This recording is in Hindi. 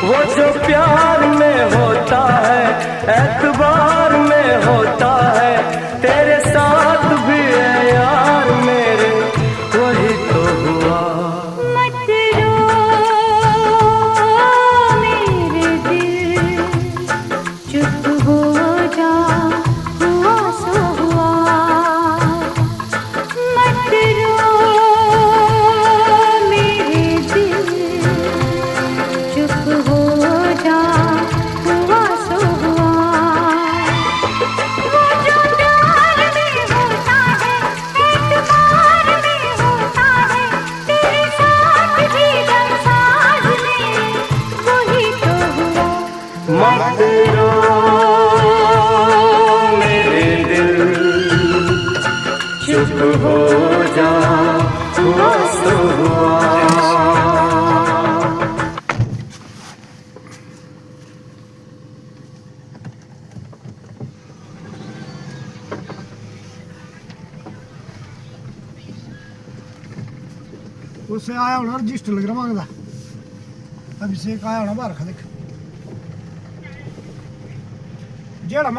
वो जो प्यार में होता है, एतबार में होता है, तेरे साथ भी है यार मेरे, वही तो हुआ। मत रो मेरे दिल, चुप हो जा, हुआ सो हुआ। मत रो मेरे दिल, चुप हो जा, हुआ सो हुआ। वो जो प्यार में होता है, एतबार में होता है, तेरे साथ भी संसार में, वही तो हुआ। मत रो मेरे दिल, चुप हो जा, हुआ सो हुआ। उससे आया होना रजिस्टर लग रहा मांगदा, अभिषेक आया होना बाहर खा देख जेड़ा